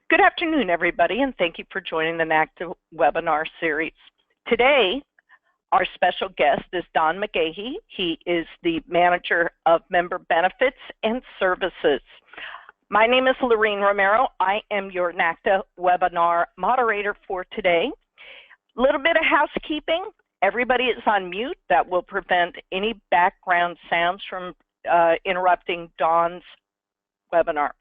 Good afternoon, everybody, and thank you for joining the NACTA webinar series. Today, our special guest is Don McGahey. He is the Manager of Member Benefits and Services. My name is Lorene Romero. I am your NACTA webinar moderator for today. A little bit of housekeeping. Everybody is on mute. That will prevent any background sounds from interrupting Don's webinar.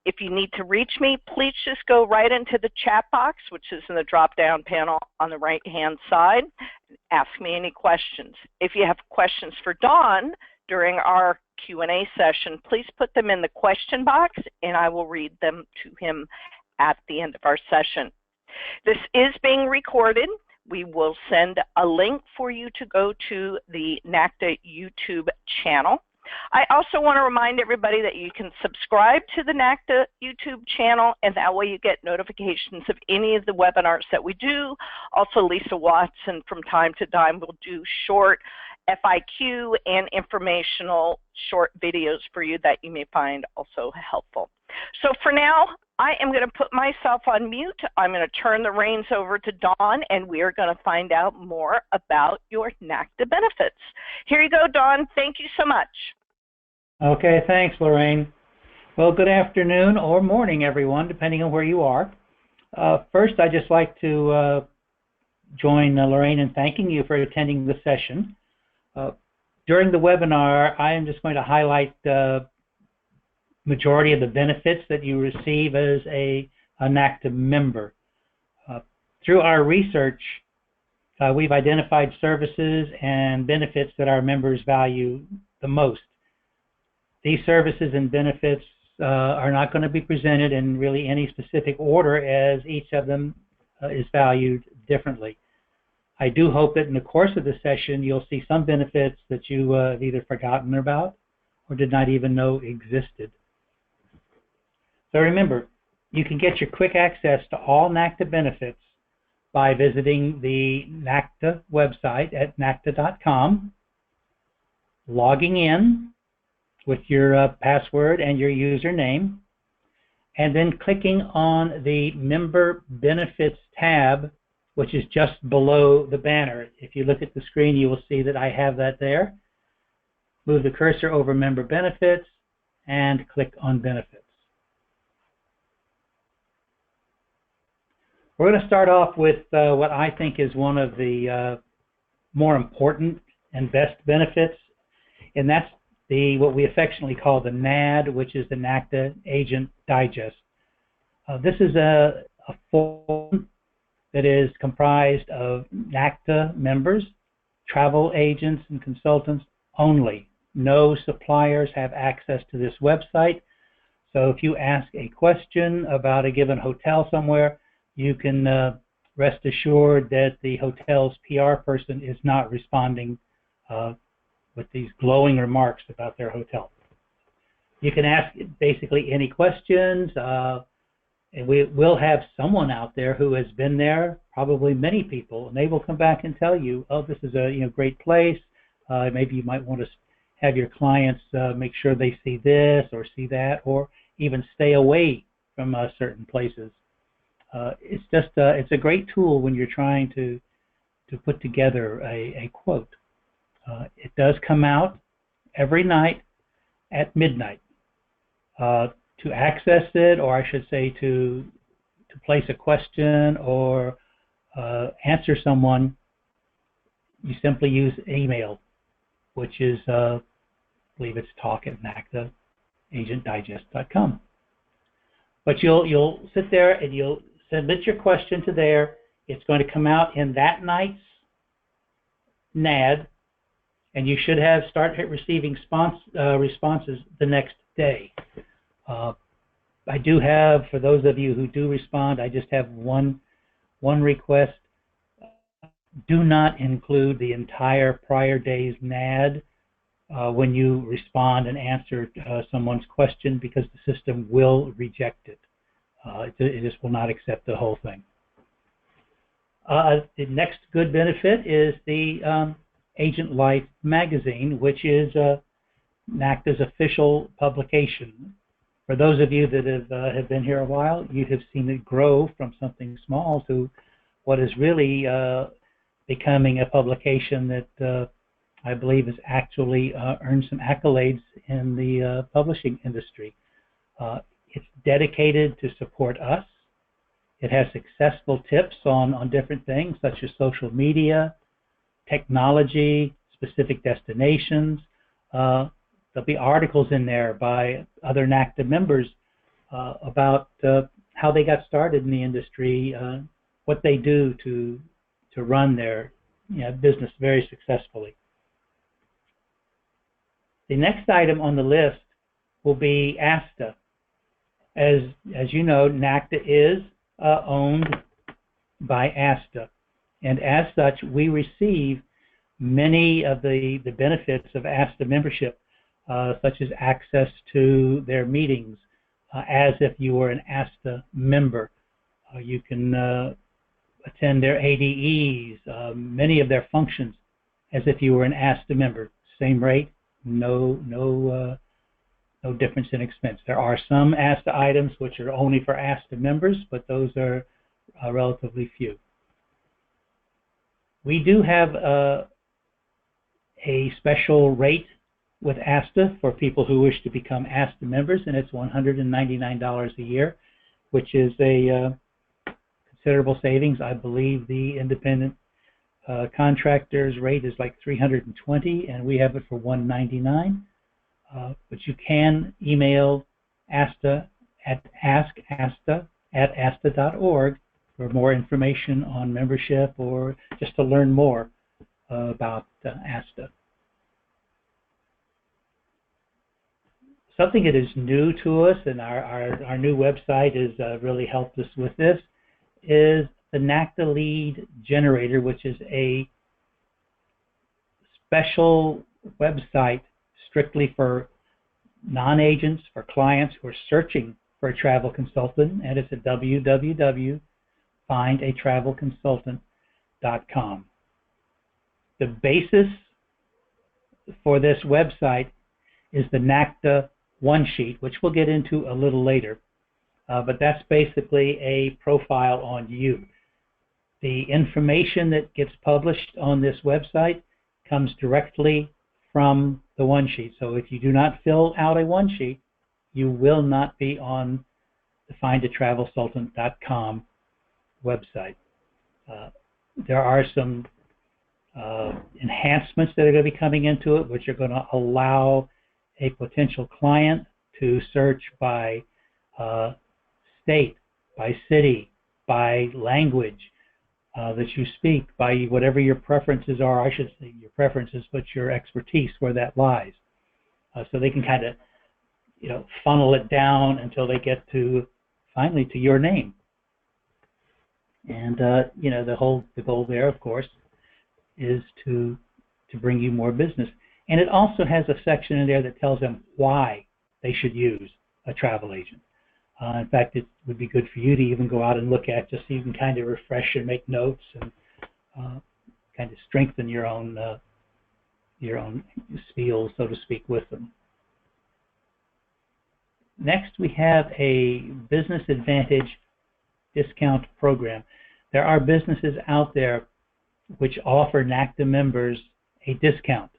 If you need to reach me, please just go right into the chat box, which is in the drop-down panel on the right-hand side. Ask me any questions. If you have questions for Don during our Q&A session, please put them in the question box, and I will read them to him at the end of our session. This is being recorded. We will send a link for you to go to the NACTA YouTube channel. I also want to remind everybody that you can subscribe to the NACTA YouTube channel, and that way you get notifications of any of the webinars that we do. Also, Lisa Watson from time to time will do short FIQ and informational short videos for you that you may find also helpful. So for now, I am going to put myself on mute. I'm going to turn the reins over to Dawn, and we are going to find out more about your NACTA benefits. Here you go, Dawn. Thank you so much. Okay, thanks, Lorraine. Well, good afternoon or morning, everyone, depending on where you are. First, I'd just like to join Lorraine in thanking you for attending the session. During the webinar, I am just going to highlight the majority of the benefits that you receive as a NACTA member. Through our research, we've identified services and benefits that our members value the most. These services and benefits are not going to be presented in really any specific order, as each of them is valued differently. I do hope that in the course of the session you'll see some benefits that you have either forgotten about or did not even know existed. So remember, you can get your quick access to all NACTA benefits by visiting the NACTA website at NACTA.com, logging in with your password and your username, and then clicking on the Member Benefits tab, which is just below the banner. If you look at the screen, you will see that I have that there. Move the cursor over Member Benefits and click on Benefits. We're going to start off with what I think is one of the more important and best benefits, and that's what we affectionately call the NAD, which is the NACTA Agent Digest. This is a form that is comprised of NACTA members, travel agents, and consultants only. No suppliers have access to this website. So if you ask a question about a given hotel somewhere, you can rest assured that the hotel's PR person is not responding with these glowing remarks about their hotel. You can ask basically any questions, and we will have someone out there who has been there, probably many people, and they will come back and tell you, oh, this is a great place. Maybe you might want to have your clients make sure they see this or see that, or even stay away from certain places. It's just it's a great tool when you're trying to put together a quote. It does come out every night at midnight. To access it, or I should say to place a question or answer someone, you simply use email, which is, I believe it's talk@NACTAagentdigest.com. But you'll sit there and you'll submit your question to there. It's going to come out in that night's NAD, and you should start receiving responses the next day. I do have, for those of you who do respond, I just have one request. Do not include the entire prior day's NAD when you respond and answer someone's question, because the system will reject it. It just will not accept the whole thing. The next good benefit is the Agent Life magazine, which is NACTA's official publication. For those of you that have been here a while, you have seen it grow from something small to what is really becoming a publication that I believe has actually earned some accolades in the publishing industry. It's dedicated to support us. It has successful tips on different things such as social media, technology, specific destinations. There'll be articles in there by other NACTA members about how they got started in the industry, what they do to run their business very successfully. The next item on the list will be ASTA. As you know, NACTA is owned by ASTA, and as such, we receive many of the benefits of ASTA membership, such as access to their meetings, as if you were an ASTA member. You can attend their ADEs, many of their functions, as if you were an ASTA member. Same rate, no difference in expense. There are some ASTA items which are only for ASTA members, but those are relatively few. We do have a special rate with ASTA for people who wish to become ASTA members, and it's $199 a year, which is a considerable savings. I believe the independent contractor's rate is like $320, and we have it for $199. But you can email ASTA at askasta@asta.org for more information on membership or just to learn more about ASTA. Something that is new to us, and our new website has really helped us with this, is the NACTA Lead Generator, which is a special website strictly for non-agents, for clients who are searching for a travel consultant, and it's at www.findatravelconsultant.com. The basis for this website is the NACTA One Sheet, which we'll get into a little later, but that's basically a profile on you. The information that gets published on this website comes directly from the One Sheet. So if you do not fill out a One Sheet, you will not be on the findatravelconsultant.com website. There are some enhancements that are going to be coming into it, which are going to allow a potential client to search by state, by city, by language that you speak, by whatever your preferences are. I should say your preferences, but your expertise, where that lies. So they can kind of, funnel it down until they get to finally to your name. And the goal there, of course, is to bring you more business. And it also has a section in there that tells them why they should use a travel agent. In fact, it would be good for you to even go out and look at, just so you can kind of refresh and make notes and kind of strengthen your own spiel, so to speak, with them. Next, we have a Business Advantage discount program. There are businesses out there which offer NACTA members a discount,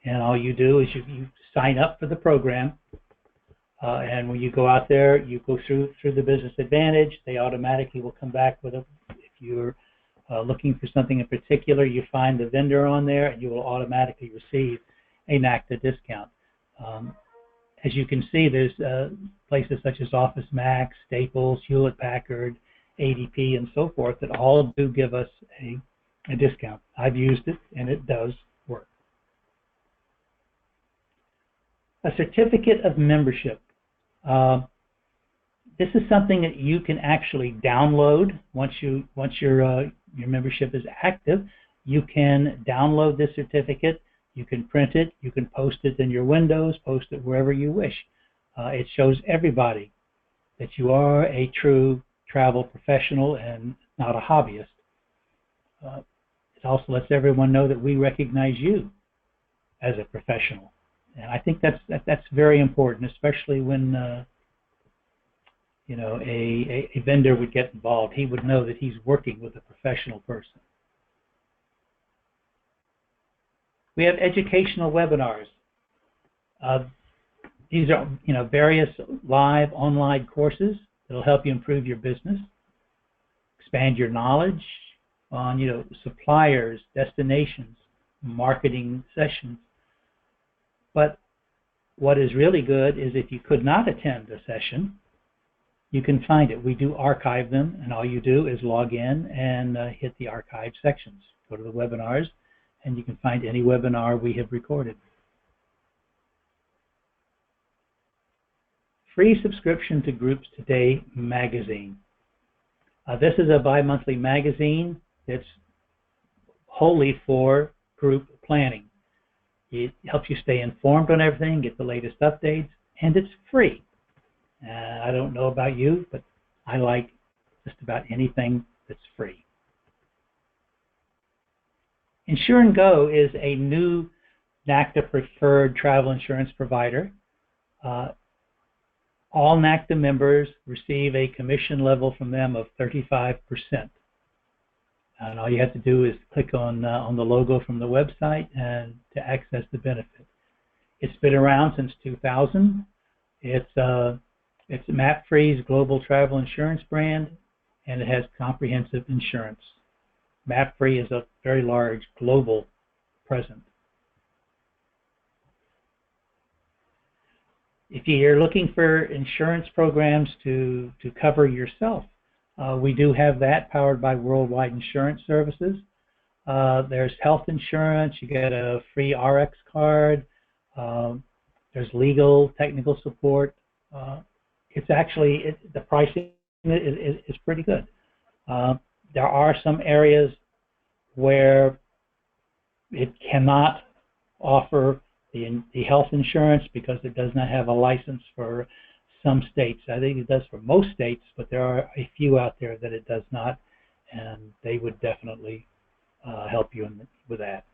and all you do is you sign up for the program. And when you go out there, you go through the Business Advantage. They automatically will come back with if you're looking for something in particular, you find the vendor on there, and you will automatically receive a NACTA discount. As you can see, there's places such as Office Max, Staples, Hewlett Packard, ATP, and so forth that all do give us a discount. I've used it, and it does work. A certificate of membership. This is something that you can actually download once your membership is active. You can download this certificate. You can print it. You can post it in your windows. Post it wherever you wish. It shows everybody that you are a true travel professional and not a hobbyist. It also lets everyone know that we recognize you as a professional. And I think that's very important, especially when a vendor would get involved. He would know that he's working with a professional person. We have educational webinars. These are various live online courses that will help you improve your business, expand your knowledge on suppliers, destinations, marketing sessions. But what is really good is if you could not attend a session, you can find it. We do archive them, and all you do is log in and hit the archive sections. Go to the webinars, and you can find any webinar we have recorded. Free subscription to Groups Today magazine. This is a bi-monthly magazine that's wholly for group planning. It helps you stay informed on everything, get the latest updates, and it's free. I don't know about you, but I like just about anything that's free. Insure and Go is a new NACTA preferred travel insurance provider. All NACTA members receive a commission level from them of 35%. And all you have to do is click on the logo from the website and to access the benefit. It's been around since 2000. It's MAPFree's global travel insurance brand, and it has comprehensive insurance. MAPFree is a very large global presence. If you're looking for insurance programs to cover yourself, we do have that powered by Worldwide Insurance Services. There's health insurance. You get a free RX card. There's legal, technical support. It's actually, the pricing is pretty good. There are some areas where it cannot offer the health insurance because it does not have a license for some states. I think it does for most states, but there are a few out there that it does not, and they would definitely help you with that.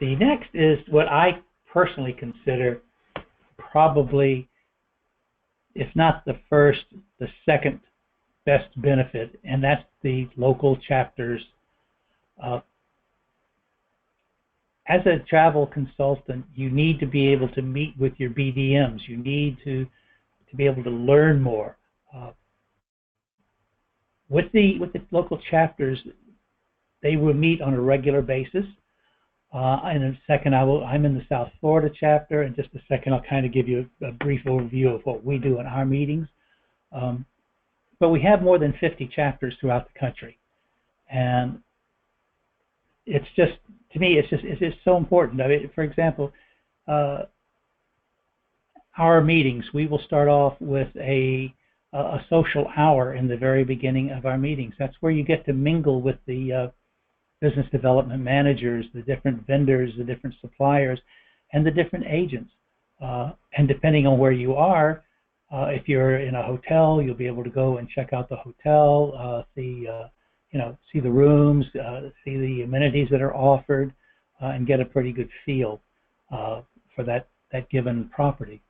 The next is what I personally consider probably, if not the first, the second best benefit, and that's the local chapters. As a travel consultant, you need to be able to meet with your BDMs. You need to be able to learn more. With the local chapters, they will meet on a regular basis. In a second, I'm in the South Florida chapter. In just a second, I'll kind of give you a brief overview of what we do in our meetings. But we have more than 50 chapters throughout the country, and it's just, to me, it's just so important. I mean, for example, our meetings, we will start off with a social hour in the very beginning of our meetings. That's where you get to mingle with the business development managers, the different vendors, the different suppliers, and the different agents. And depending on where you are, if you're in a hotel, you'll be able to go and check out the hotel, see the rooms, see the amenities that are offered, and get a pretty good feel for that given property.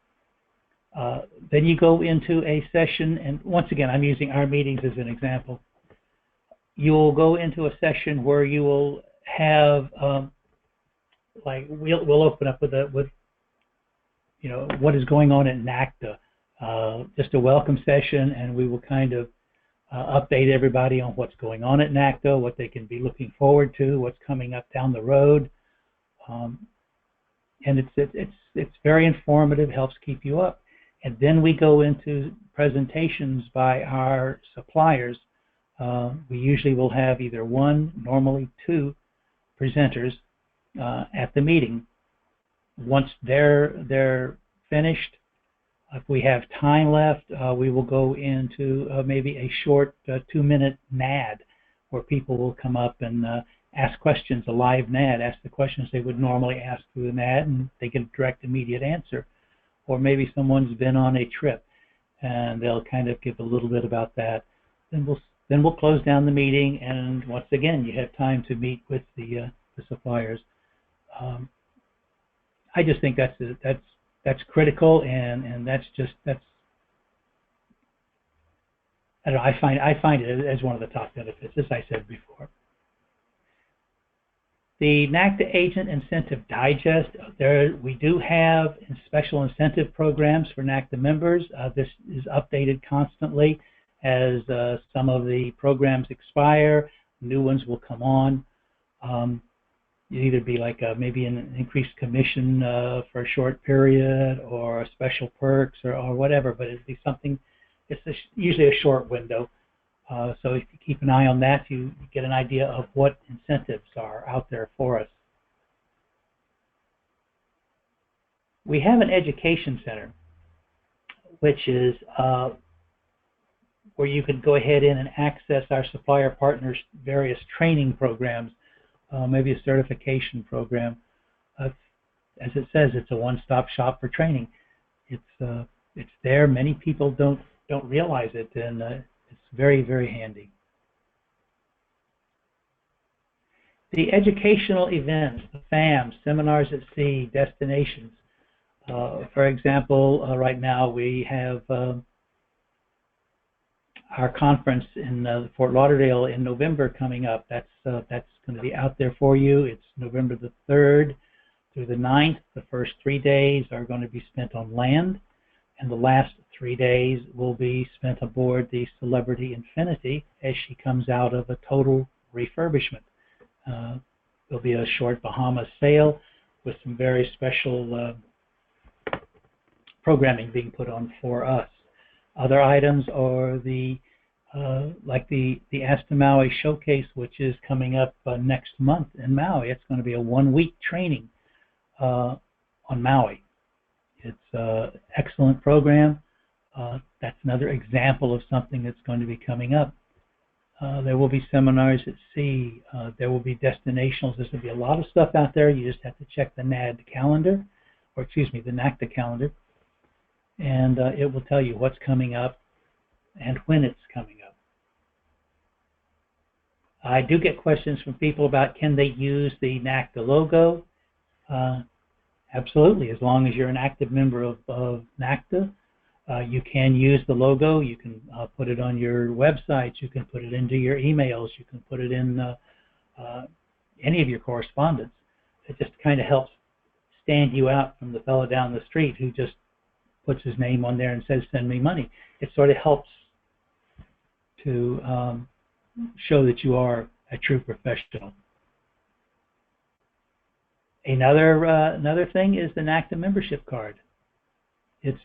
Then you go into a session, and once again, I'm using our meetings as an example. You'll go into a session where you will have, we'll open up with what is going on in NACTA, just a welcome session, and we will kind of update everybody on what's going on at NACTA, what they can be looking forward to, what's coming up down the road, and it's very informative, helps keep you up. And then we go into presentations by our suppliers. We usually will have either one, normally two presenters at the meeting. Once they're finished, if we have time left, we will go into maybe a short 2-minute NAD where people will come up and ask questions, a live NAD, ask the questions they would normally ask through the NAD, and they get a direct, immediate answer. Or maybe someone's been on a trip and they'll kind of give a little bit about that. Then we'll close down the meeting, and once again, you have time to meet with the suppliers. I just think that's that's critical, and that's I don't know, I find it as one of the top benefits, as I said before. The NACTA Agent Incentive Digest, we do have special incentive programs for NACTA members. This is updated constantly as some of the programs expire, new ones will come on. It'd either be like maybe an increased commission for a short period, or special perks, or whatever, but it'd be something, it's usually a short window. So if you keep an eye on that, you get an idea of what incentives are out there for us. We have an education center, which is where you can go ahead in and access our supplier partners' various training programs, maybe a certification program. As it says, it's a one-stop shop for training. It's there. Many people don't realize it, and it's very, very handy. The educational events, the FAMs, seminars at sea, destinations. For example, right now we have our conference in Fort Lauderdale in November coming up. That's going to be out there for you. It's November the 3rd through the 9th. The first 3 days are going to be spent on land, and the last 3 days will be spent aboard the Celebrity Infinity as she comes out of a total refurbishment. There'll be a short Bahamas sail with some very special programming being put on for us. Other items are like the Asta Maui Showcase, which is coming up next month in Maui. It's going to be a 1-week training on Maui. It's an excellent program. That's another example of something that's going to be coming up. There will be seminars at sea. There will be destinationals. There's going to be a lot of stuff out there. You just have to check the NAD calendar, or excuse me, the NACTA calendar, and it will tell you what's coming up and when it's coming up. I do get questions from people about, can they use the NACTA logo? Absolutely, as long as you're an active member of NACTA. You can use the logo. You can put it on your websites. You can put it into your emails. You can put it in any of your correspondence. It just kind of helps stand you out from the fellow down the street who just puts his name on there and says, send me money. It sort of helps to show that you are a true professional. Another thing is the NACTA membership card. It's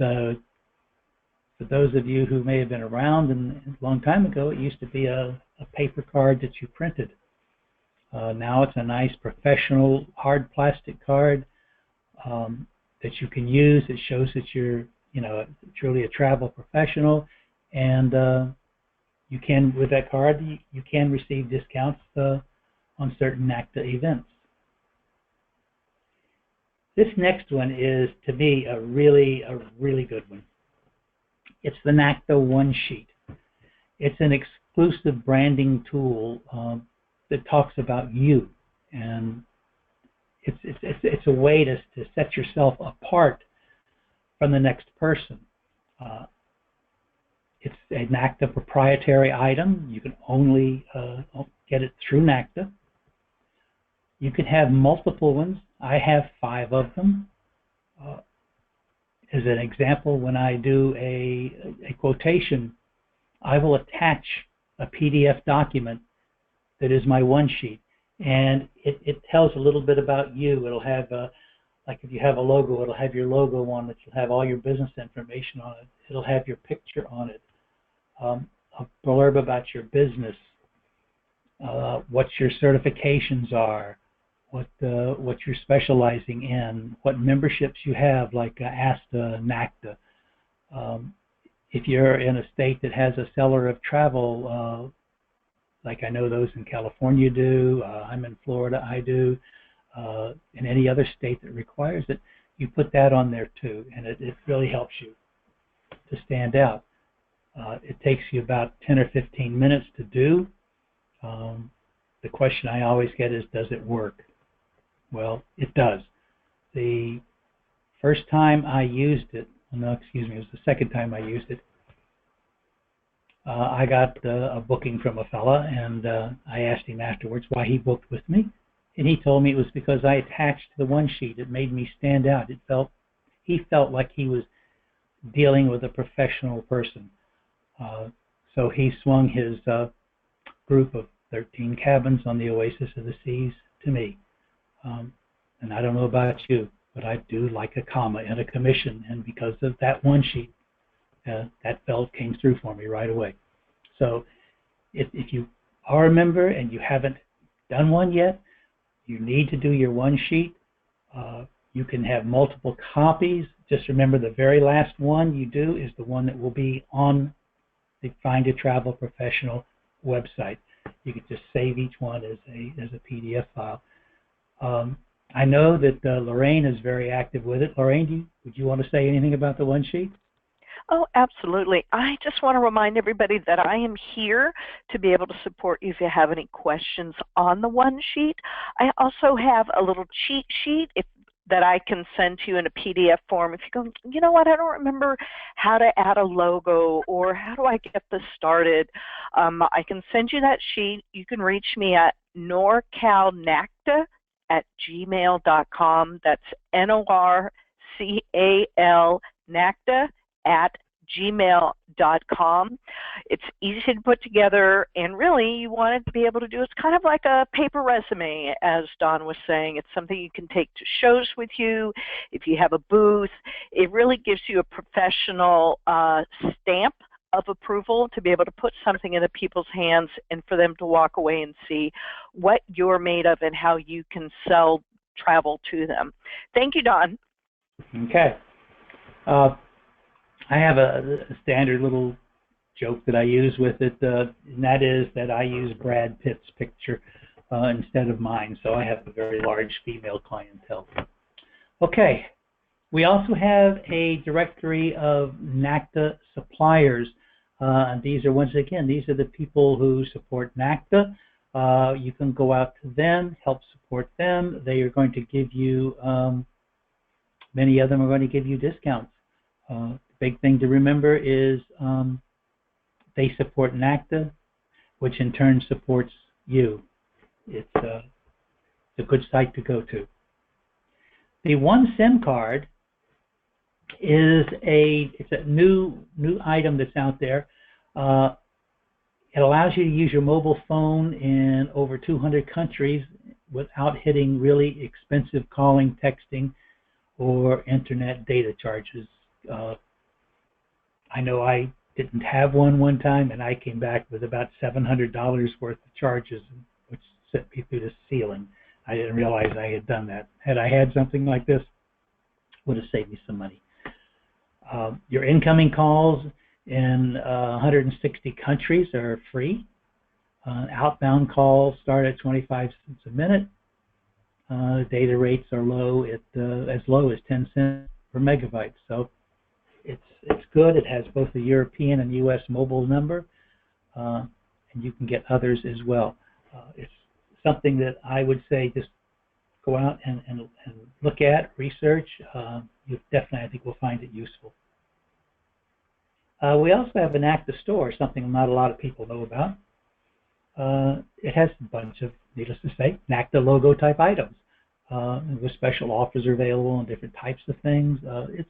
for those of you who may have been around a long time ago, it used to be a paper card that you printed. Now it's a nice professional hard plastic card that you can use. It shows that you're, truly a travel professional, and you can, with that card, you can receive discounts on certain NACTA events. This next one is, to me, a really good one. It's the NACTA One Sheet. It's an exclusive branding tool that talks about you, and it's a way to set yourself apart from the next person. It's a NACTA proprietary item. You can only get it through NACTA. You can have multiple ones. I have 5 of them. As an example, when I do a quotation, I will attach a PDF document that is my one sheet, and it tells a little bit about you. It'll have, like if you have a logo, it'll have your logo on it. You'll have all your business information on it. It'll have your picture on it. A blurb about your business, what your certifications are, what you're specializing in, what memberships you have, like ASTA, NACTA. If you're in a state that has a seller of travel, like I know those in California do, I'm in Florida, I do, in any other state that requires it, you put that on there too, and it really helps you to stand out. It takes you about 10 or 15 minutes to do. The question I always get is, does it work? Well, it does. The First time I used it, no, excuse me, it was the second time I used it. I got a booking from a fella, and I asked him afterwards why he booked with me, and he told me it was because I attached the one sheet. It made me stand out. He felt like he was dealing with a professional person. So he swung his group of 13 cabins on the Oasis of the Seas to me. And I don't know about you, but I do like a comma and a commission, and because of that one sheet, that belt came through for me right away. So if you are a member and you haven't done one yet, you need to do your one sheet. You can have multiple copies. Just remember, the very last one you do is the one that will be on the Find a Travel Professional website. You can just save each one as a PDF file. I know that Lorraine is very active with it. Lorraine, would you want to say anything about the one sheet? Oh, absolutely. I just want to remind everybody that I am here to be able to support you if you have any questions on the one sheet. I also have a little cheat sheet that I can send to you in a PDF form. If you go, you know what, I don't remember how to add a logo or how do I get this started, I can send you that sheet. You can reach me at norcalnacta@gmail.com. That's NORCAL NACTA @gmail.com. It's easy to put together, and really you want it to be able to do, it's kind of like a paper resume, as Don was saying. It's something you can take to shows with you. If you have a booth, it really gives you a professional stamp of approval to be able to put something into people's hands and for them to walk away and see what you're made of and how you can sell travel to them. Thank you, Don. Okay. I have a standard little joke that I use with it, and that is that I use Brad Pitt's picture instead of mine, so I have a very large female clientele. Okay, we also have a directory of NACTA suppliers, and these are, once again, these are the people who support NACTA. You can go out to them, help support them. They are going to give you, many of them are going to give you discounts. Big thing to remember is they support NACTA, which in turn supports you. It's a good site to go to. The One SIM card is a new item that's out there. It allows you to use your mobile phone in over 200 countries without hitting really expensive calling, texting, or internet data charges. I know I didn't have one time, and I came back with about $700 worth of charges, which sent me through the ceiling. I didn't realize I had done that. Had I had something like this, it would have saved me some money. Your incoming calls in 160 countries are free. Outbound calls start at 25 cents a minute. Data rates are low at as low as 10 cents per megabyte. So it's good. It has both the European and U.S. mobile number, and you can get others as well. It's something that I would say just go out and look at, research. You definitely, I think, will find it useful. We also have an NACTA store, something not a lot of people know about. It has a bunch of, needless to say, NACTA logo type items. With special offers are available on different types of things.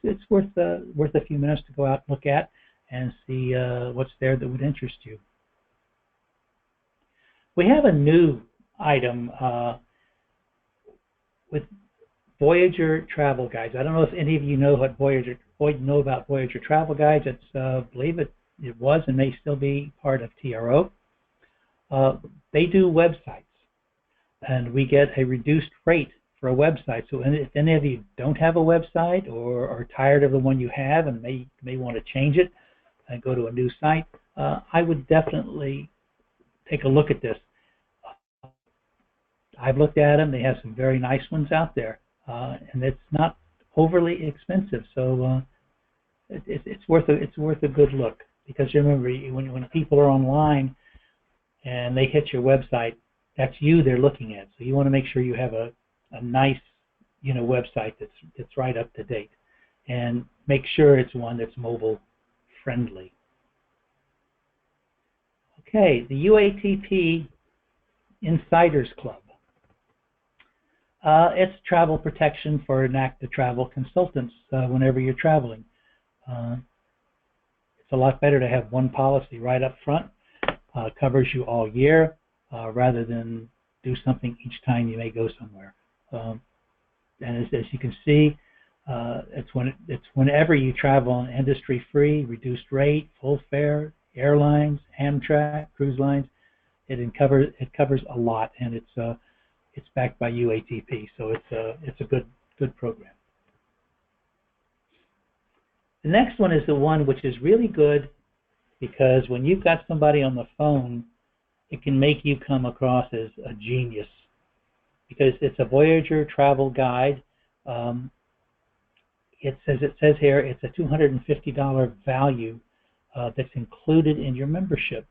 It's worth a few minutes to go out and look at and see what's there that would interest you. We have a new item with Voyager travel guides. I don't know if any of you know what about Voyager travel guides. It's I believe it was and may still be part of TRO. They do websites, and we get a reduced rate for a website. So if any of you don't have a website or are tired of the one you have and may want to change it and go to a new site, I would definitely take a look at this. I've looked at them. They have some very nice ones out there, and it's not overly expensive. So it's worth a good look, because remember, when people are online and they hit your website, that's you they're looking at. So you want to make sure you have a nice, website that's right up to date, and make sure it's one that's mobile friendly. Okay, the UATP Insiders Club. It's travel protection for NACTA travel consultants whenever you're traveling. It's a lot better to have one policy right up front. Covers you all year rather than do something each time you may go somewhere. And as you can see, it's whenever you travel on industry-free, reduced rate, full fare, airlines, Amtrak, cruise lines. It covers a lot, and it's backed by UATP, so it's a good program. The next one is the one which is really good because when you've got somebody on the phone, it can make you come across as a genius because it's a Voyager travel guide. It says here it's a $250 value that's included in your membership.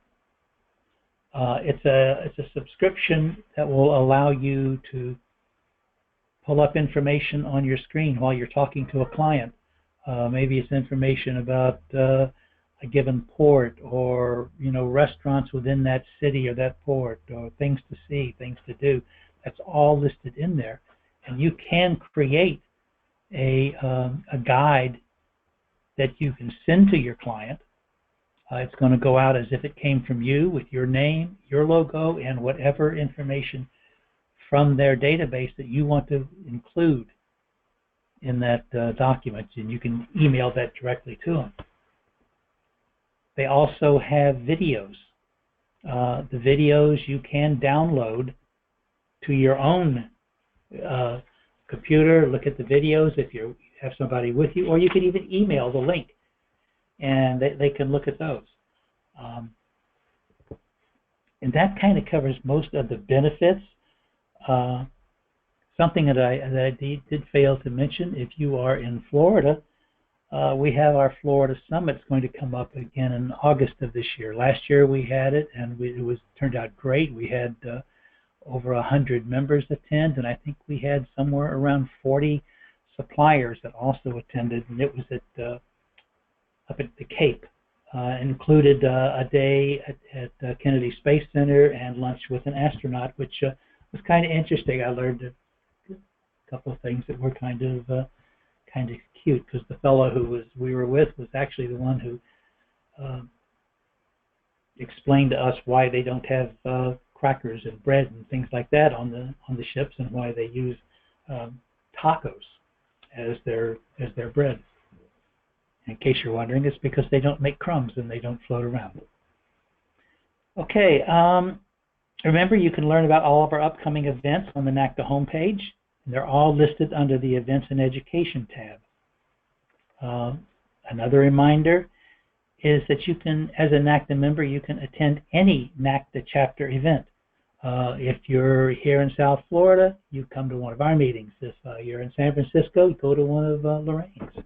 It's a subscription that will allow you to pull up information on your screen while you're talking to a client. Maybe it's information about a given port or restaurants within that city or that port or things to see, things to do. That's all listed in there, and you can create a guide that you can send to your client. It's going to go out as if it came from you with your name, your logo, and whatever information from their database that you want to include in that document, and you can email that directly to them. They also have videos. The videos you can download to your own computer, look at the videos if you have somebody with you, or you can even email the link and they can look at those. And that kind of covers most of the benefits. Something that I did fail to mention, if you are in Florida, we have our Florida Summit. It's going to come up again in August of this year. Last year we had it, and it turned out great. We had over 100 members attend, and I think we had somewhere around 40 suppliers that also attended, and it was up at the Cape. Included a day at Kennedy Space Center and lunch with an astronaut, which was kind of interesting. I learned a couple of things that were kind of cute, because the fellow we were with was actually the one who explained to us why they don't have crackers and bread and things like that on the ships, and why they use tacos as their bread. In case you're wondering, it's because they don't make crumbs and they don't float around. Okay, remember you can learn about all of our upcoming events on the NACTA homepage. And they're all listed under the Events and Education tab. Another reminder is that you can, as a NACTA member, you can attend any NACTA chapter event. If you're here in South Florida, you come to one of our meetings. If you're in San Francisco, you go to one of Lorraine's.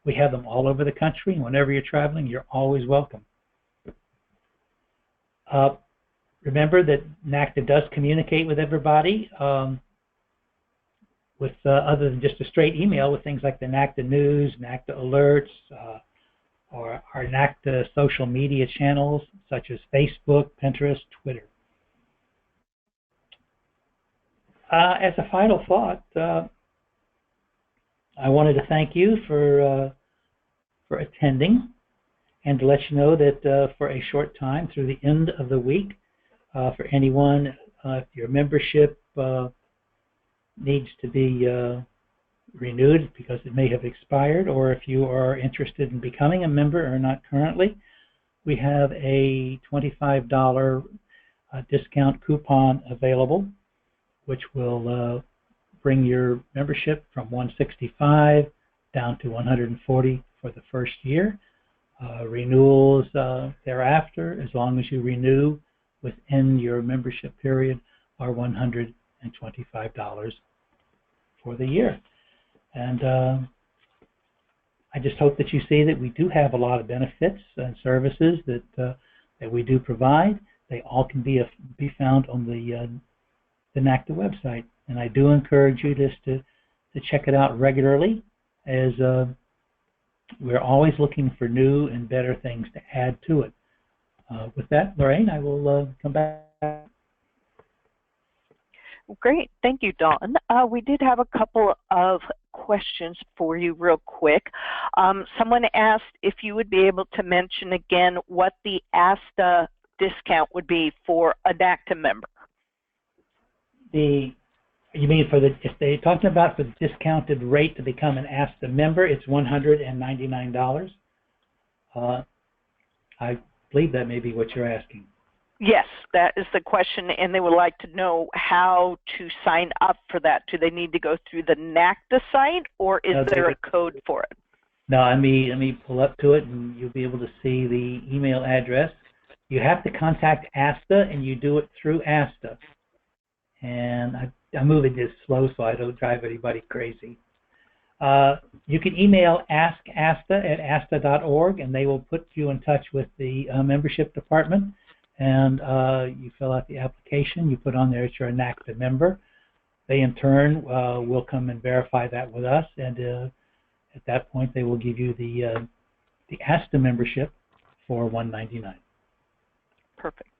We have them all over the country, and whenever you're traveling, you're always welcome. Remember that NACTA does communicate with everybody with other than just a straight email, with things like the NACTA News, NACTA Alerts, or our NACTA social media channels, such as Facebook, Pinterest, Twitter. As a final thought, I wanted to thank you for attending, and to let you know that for a short time through the end of the week, for anyone, if your membership needs to be renewed because it may have expired, or if you are interested in becoming a member or not currently, we have a $25 discount coupon available, which will bring your membership from $165 down to $140 for the first year. Renewals thereafter, as long as you renew within your membership period, are $125 for the year. And I just hope that you see that we do have a lot of benefits and services that we do provide. They all can be found on the NACTA website. And I do encourage you just to to check it out regularly, as we're always looking for new and better things to add to it. With that, Lorraine, I will come back. Great. Thank you, Dawn. We did have a couple of questions for you real quick. Someone asked if you would be able to mention again what the ASTA discount would be for a NACTA member. You mean if they're talking about the discounted rate to become an ASTA member, it's $199. I believe that may be what you're asking. Yes, that is the question, and they would like to know how to sign up for that. Do they need to go through the NACTA site, or is there a code for it? No, let me pull up to it, and you'll be able to see the email address. You have to contact ASTA, and you do it through ASTA. And I'm moving this slow so I don't drive anybody crazy. You can email askasta@asta.org, and they will put you in touch with the membership department. And you fill out the application. You put on there that you're a NACTA member. They, in turn, will come and verify that with us. And at that point, they will give you the ASTA membership for $199. Perfect.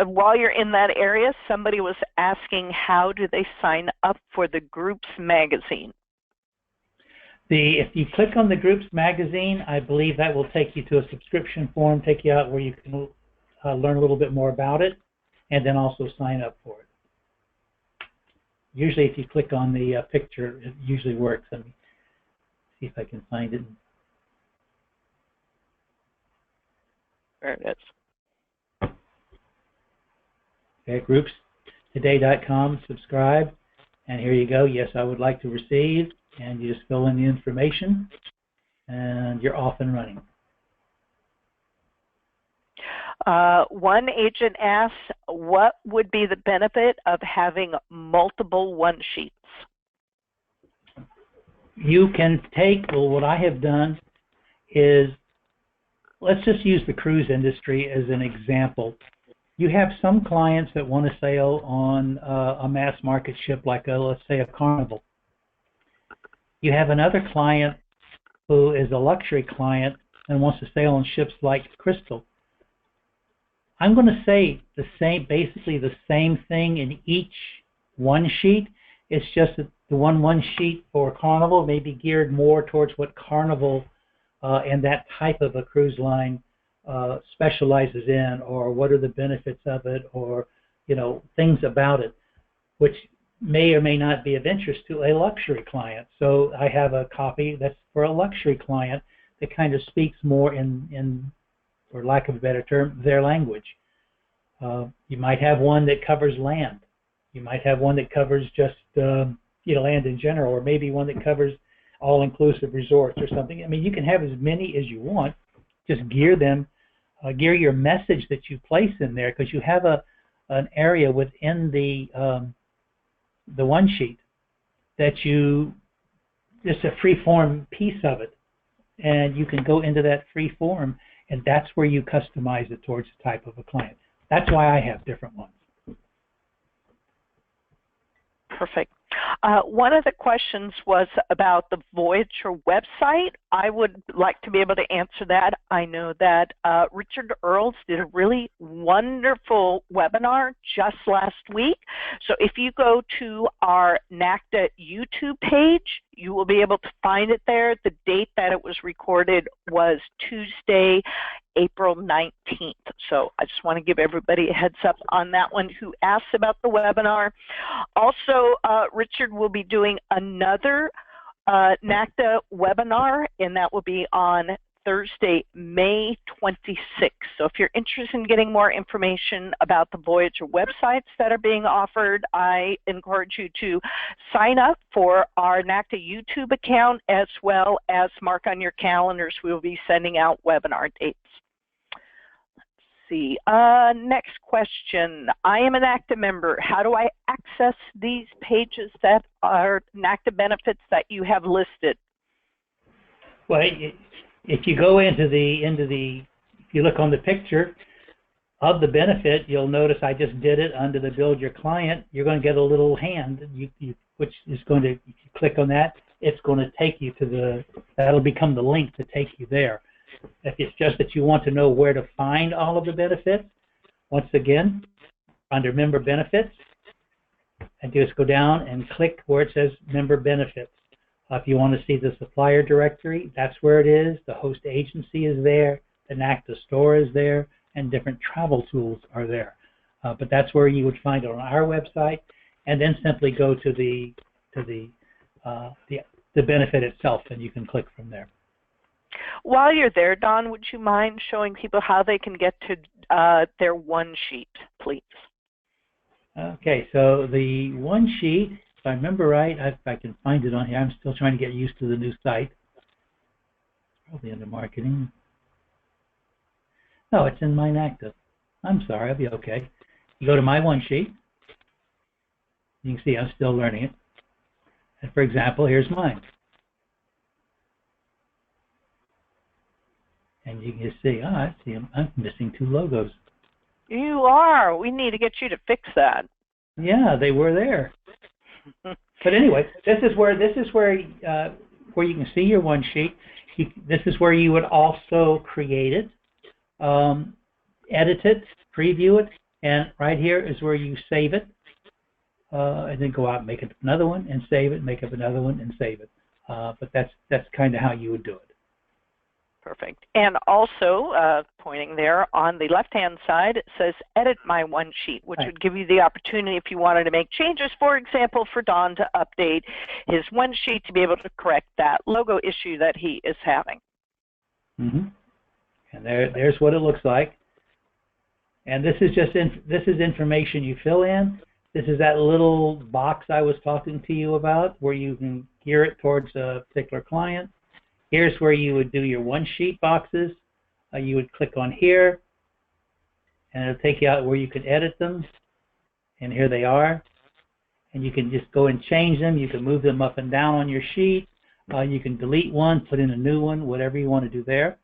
While you're in that area, somebody was asking how do they sign up for the Groups magazine? If you click on the Groups magazine, I believe that will take you to a subscription form, take you out where you can learn a little bit more about it, and then also sign up for it. Usually if you click on the picture, it usually works. Let me see if I can find it. There it is. Okay, groupstoday.com, subscribe, and here you go. Yes, I would like to receive, and you just fill in the information, and you're off and running. One agent asks, what would be the benefit of having multiple one sheets? You can take, well, what I have done is, let's just use the cruise industry as an example. You have some clients that want to sail on a mass market ship like, let's say, a Carnival. You have another client who is a luxury client and wants to sail on ships like Crystal. I'm going to say basically the same thing in each one sheet. It's just that the one sheet for Carnival may be geared more towards what Carnival and that type of a cruise line specializes in, or what are the benefits of it, or things about it, which may or may not be of interest to a luxury client. So I have a copy that's for a luxury client that kind of speaks more in for lack of a better term, their language. You might have one that covers land. You might have one that covers just land in general, or maybe one that covers all-inclusive resorts or something. I mean, you can have as many as you want. Just gear your message that you place in there, because you have an area within the one sheet that just a free form piece of it, and you can go into that free form, and that's where you customize it towards the type of a client. That's why I have different ones. Perfect. One of the questions was about the Voyager website. I would like to be able to answer that. I know that Richard Earls did a really wonderful webinar just last week. So if you go to our NACTA YouTube page, you will be able to find it there. The date that it was recorded was Tuesday, April 19th. So I just want to give everybody a heads up on that one who asked about the webinar. Also, Richard will be doing another NACTA webinar, and that will be on Thursday, May 26th. So if you're interested in getting more information about the Voyager websites that are being offered, I encourage you to sign up for our NACTA YouTube account, as well as mark on your calendars. We will be sending out webinar dates. See. Next question. I am an NACTA member. How do I access these pages that are NACTA benefits that you have listed? Well, if you go if you look on the picture, of the benefit, you'll notice I just did it under the Build Your Client. You're going to get a little hand, which is going to, if you click on that, it's going to take you to that'll become the link to take you there. If it's just that you want to know where to find all of the benefits, once again, under Member Benefits, and just go down and click where it says Member Benefits. If you want to see the supplier directory, that's where it is. The host agency is there. The NACTA store is there, and different travel tools are there. But that's where you would find it on our website, and then simply go to the benefit itself, and you can click from there. While you're there, Don, would you mind showing people how they can get to their one sheet, please? Okay, so the one sheet, if I remember right, if I can find it on here, I'm still trying to get used to the new site. Probably under marketing. No, it's in my NACTA. I'm sorry, I'll be okay. You go to my one sheet. You can see I'm still learning it. And for example, here's mine. And you can see, I see I'm missing 2 logos. You are. We need to get you to fix that. Yeah, they were there. But anyway, this is where you can see your one sheet. This is where you would also create it, edit it, preview it, and right here is where you save it, and then go out and make up another one and save it, make up another one and save it. But that's kind of how you would do it. Perfect. And also, pointing there on the left-hand side, it says Edit My One Sheet, which would give you the opportunity if you wanted to make changes, for example, for Don to update his one sheet to be able to correct that logo issue that he is having. Mm-hmm. And there's what it looks like. And this is just this is information you fill in. This is that little box I was talking to you about where you can gear it towards a particular client. Here's where you would do your one sheet boxes. You would click on here, and it'll take you out where you can edit them. And here they are. And you can just go and change them. You can move them up and down on your sheet. You can delete one, put in a new one, whatever you want to do there.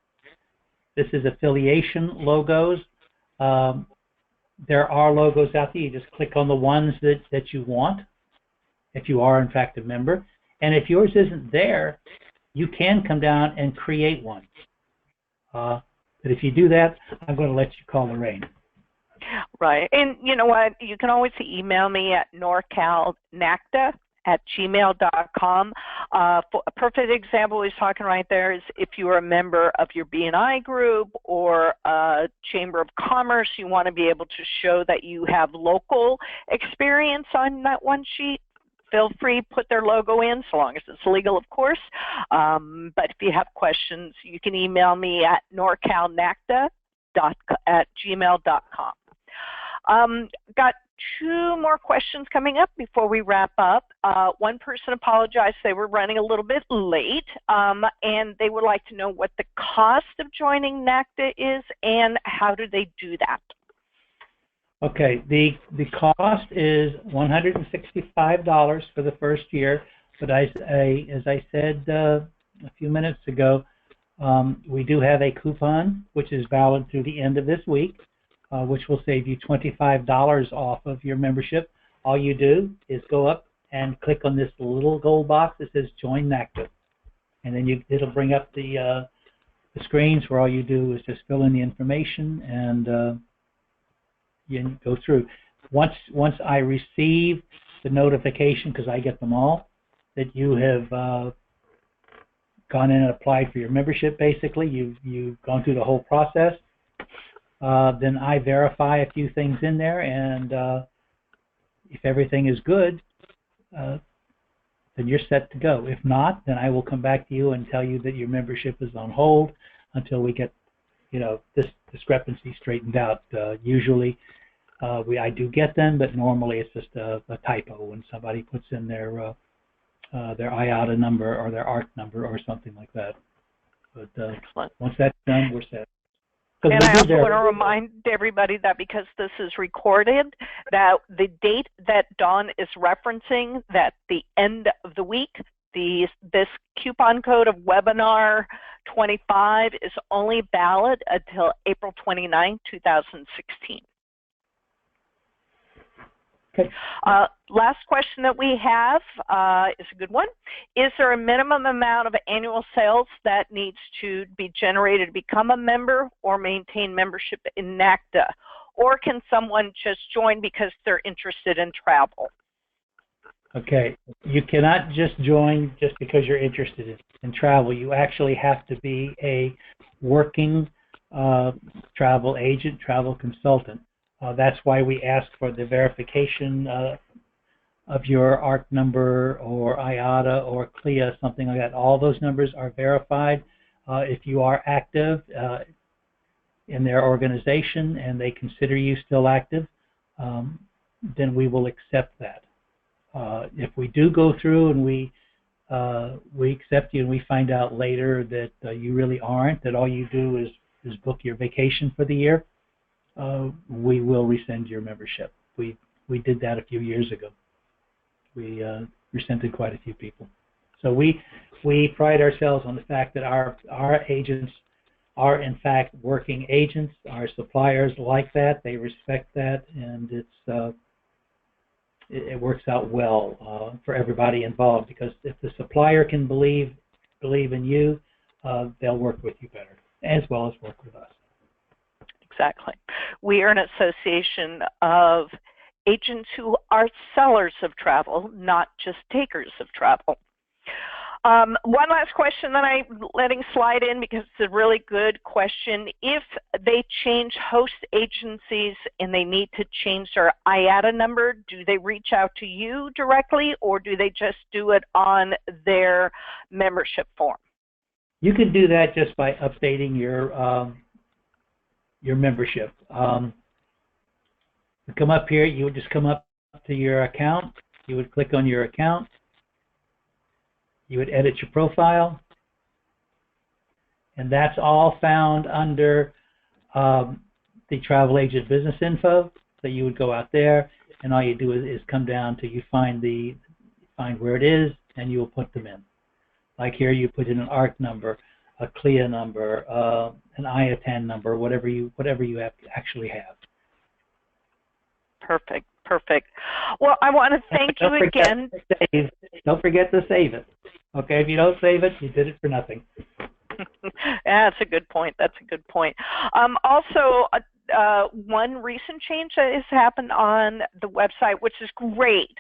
This is affiliation logos. There are logos out there. You just click on the ones that you want, if you are, in fact, a member. And if yours isn't there, you can come down and create one. But if you do that, I'm going to let you call Lorraine. Right. And you know what? You can always email me at norcalnacta@gmail.com. A perfect example he's talking right there is if you are a member of your BNI group or a Chamber of Commerce, you want to be able to show that you have local experience on that one sheet. Feel free to put their logo in, so long as it's legal, of course. But if you have questions, you can email me at norcalnacta@gmail.com. Got 2 more questions coming up before we wrap up. One person apologized they were running a little bit late, and they would like to know what the cost of joining NACTA is and how do they do that. Okay, the cost is $165 for the first year, but as I said a few minutes ago, we do have a coupon which is valid through the end of this week, which will save you $25 off of your membership. All you do is go up and click on this little gold box that says Join NACTA, and then it'll bring up the screens where all you do is just fill in the information and you go through. Once I receive the notification, because I get them all, that you have gone in and applied for your membership, basically, you've gone through the whole process, then I verify a few things in there, and if everything is good, then you're set to go. If not, then I will come back to you and tell you that your membership is on hold until we get this discrepancy straightened out. Usually I do get them, but normally it's just a typo when somebody puts in their IATA number or their ARC number or something like that. But once that's done, we're set. And I also want to remind everybody that because this is recorded, that the date that Dawn is referencing, that the end of the week, This coupon code of webinar 25 is only valid until April 29, 2016. Okay. Last question that we have is a good one. Is there a minimum amount of annual sales that needs to be generated to become a member or maintain membership in NACTA? Or can someone just join because they're interested in travel? Okay. You cannot just join just because you're interested in travel. You actually have to be a working travel agent, travel consultant. That's why we ask for the verification of your ARC number or IATA or CLIA, something like that. All those numbers are verified. If you are active in their organization and they consider you still active, then we will accept that. If we do go through and we accept you and we find out later that you really aren't, that all you do is book your vacation for the year, we will rescind your membership. We did that a few years ago. We rescinded quite a few people. So we pride ourselves on the fact that our agents are in fact working agents. Our suppliers like that. They respect that, and it works out well for everybody involved, because if the supplier can believe in you, they'll work with you better, as well as work with us. Exactly. We are an association of agents who are sellers of travel, not just takers of travel. One last question that I'm letting slide in because it's a really good question. If they change host agencies and they need to change their IATA number, do they reach out to you directly, or do they just do it on their membership form? You can do that just by updating your membership. You come up here, you would just come up to your account, you would click on your account, you would edit your profile, and that's all found under the travel agent business info. So you would go out there, and all you do is come down to you find where it is, and you will put them in. Like here, you put in an ARC number, a CLIA number, an IATAN number, whatever you actually have. Perfect, perfect. Well, I want to thank you again. Don't forget to save it. Okay, if you don't save it, you did it for nothing. That's a good point. That's a good point. Also, one recent change that has happened on the website, which is great.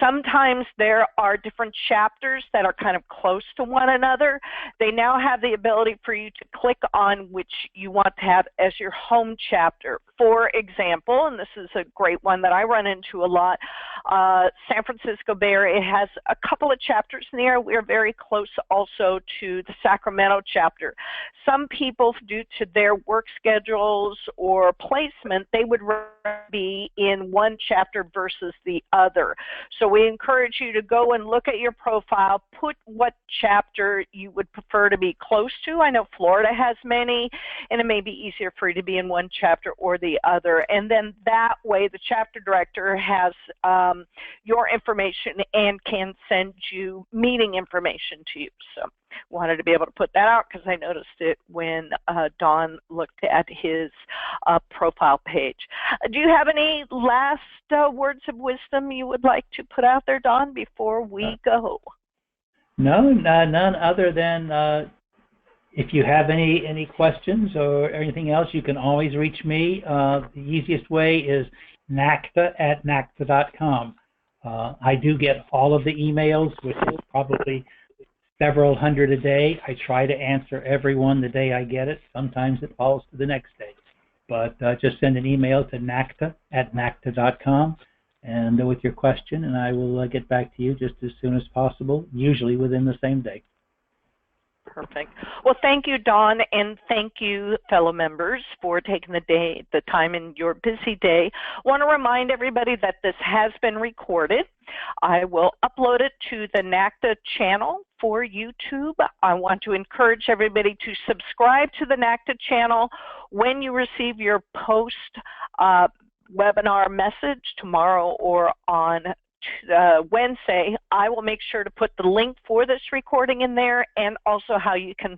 Sometimes there are different chapters that are kind of close to one another. They now have the ability for you to click on which you want to have as your home chapter. For example, and this is a great one that I run into a lot, San Francisco Bay Area has a couple of chapters in there. We're very close also to the Sacramento chapter. Some people, due to their work schedules or placement, they would be in one chapter versus the other. So we encourage you to go and look at your profile, put what chapter you would prefer to be close to. I know Florida has many, and it may be easier for you to be in one chapter or the other. And then that way the chapter director has your information and can send you meeting information to you. So wanted to be able to put that out because I noticed it when Don looked at his profile page. Do you have any last words of wisdom you would like to put out there, Don, before we go? No, none other than if you have any questions or anything else, you can always reach me. The easiest way is NACTA@NACTA.com. I do get all of the emails, which is probably several hundred a day. I try to answer every one the day I get it. Sometimes it falls to the next day. But just send an email to NACTA@NACTA.com and with your question, and I will get back to you just as soon as possible, usually within the same day. Perfect. Well, thank you, Don, and thank you, fellow members, for taking the time in your busy day. I want to remind everybody that this has been recorded. I will upload it to the NACTA channel for YouTube. I want to encourage everybody to subscribe to the NACTA channel when you receive your post webinar message tomorrow or on Wednesday, I will make sure to put the link for this recording in there and also how you can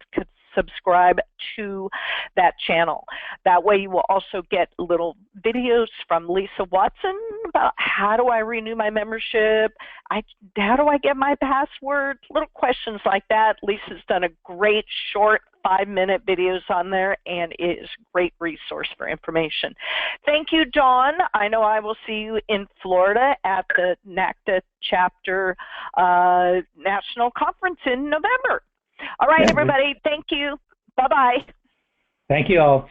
subscribe to that channel. That way you will also get little videos from Lisa Watson about how do I renew my membership, how do I get my password, little questions like that. Lisa's done a great short 5-minute videos on there, and it is a great resource for information. Thank you, Dawn. I know I will see you in Florida at the NACTA chapter national conference in November. All right, everybody. Thank you. Bye-bye. Thank you all.